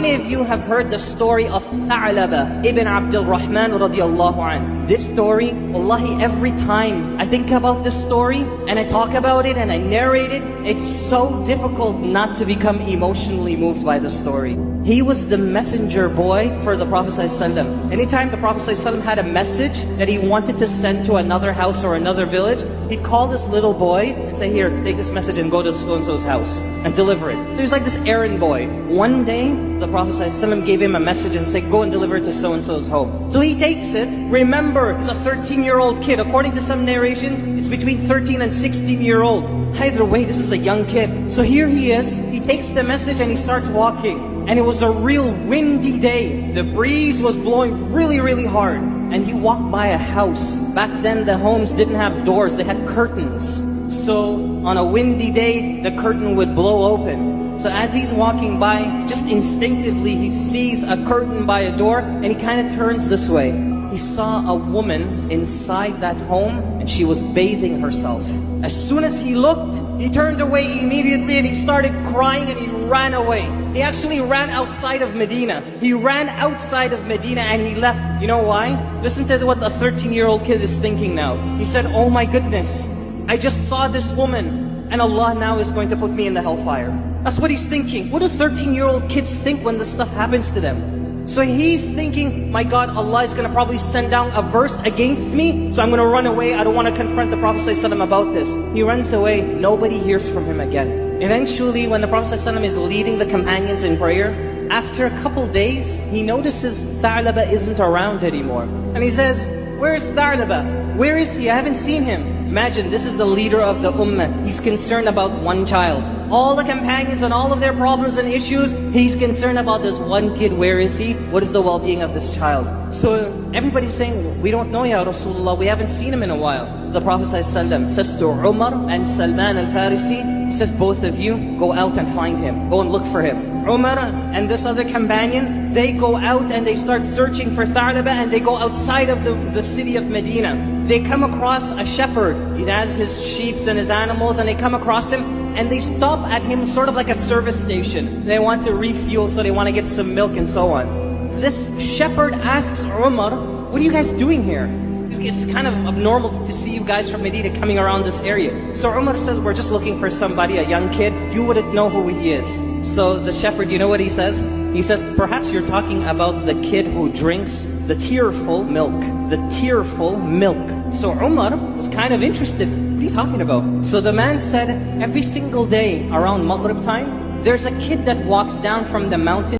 many of you have heard the story of Tha'laba ibn Abdul Rahman radiallahu anh? This story, wallahi, every time I think about this story and I talk about it and I narrate it, it's so difficult not to become emotionally moved by the story. He was the messenger boy for the Prophet ﷺ. Anytime the Prophet ﷺ had a message that he wanted to send to another house or another village, he'd call this little boy and say, here, take this message and go to so-and-so's house and deliver it. So he was like this errand boy. One day, the Prophet ﷺ gave him a message and said, go and deliver it to so-and-so's home. So he takes it. Remember, he's a 13-year-old kid. According to some narrations, it's between 13 and 16-year-old. Either way, this is a young kid. So here he is. He takes the message and he starts walking. And it was a real windy day. The breeze was blowing really, really hard. And he walked by a house. Back then, the homes didn't have doors. They had curtains. So on a windy day, the curtain would blow open. So as he's walking by, just instinctively, he sees a curtain by a door, and he kind of turns this way. He saw a woman inside that home, and she was bathing herself. As soon as he looked, he turned away immediately, and he started crying, and he ran away. He actually ran outside of Medina. He ran outside of Medina, and he left. You know why? Listen to what the 13-year-old kid is thinking now. He said, oh my goodness, I just saw this woman, and Allah now is going to put me in the hellfire. That's what he's thinking. What do 13-year-old kids think when this stuff happens to them? So he's thinking, my God, Allah is going to probably send down a verse against me, so I'm going to run away. I don't want to confront the Prophet ﷺ about this. He runs away. Nobody hears from him again. Eventually, when the Prophet ﷺ is leading the companions in prayer, after a couple days, he notices Tha'laba isn't around anymore. And he says, where is Tha'laba? Where is he? I haven't seen him. Imagine, this is the leader of the ummah. He's concerned about one child. All the companions and all of their problems and issues, he's concerned about this one kid. Where is he? What is the well-being of this child? So everybody's saying, we don't know, Ya Rasulullah. We haven't seen him in a while. The Prophet ﷺ says to Umar and Salman al-Farisi, he says, both of you, go out and find him. Go and look for him. Umar and this other companion, they go out and they start searching for Tha'laba, and they go outside of the city of Medina. They come across a shepherd. He has his sheep and his animals, and they come across him and they stop at him sort of like a service station. They want to refuel, so they want to get some milk and so on. This shepherd asks Umar, what are you guys doing here? It's kind of abnormal to see you guys from Medina coming around this area. So Umar says, we're just looking for somebody, a young kid. You wouldn't know who he is. So the shepherd, you know what he says? He says, perhaps you're talking about the kid who drinks the tearful milk. The tearful milk. So Umar was kind of interested. What are you talking about? So the man said, every single day around Maghrib time, there's a kid that walks down from the mountain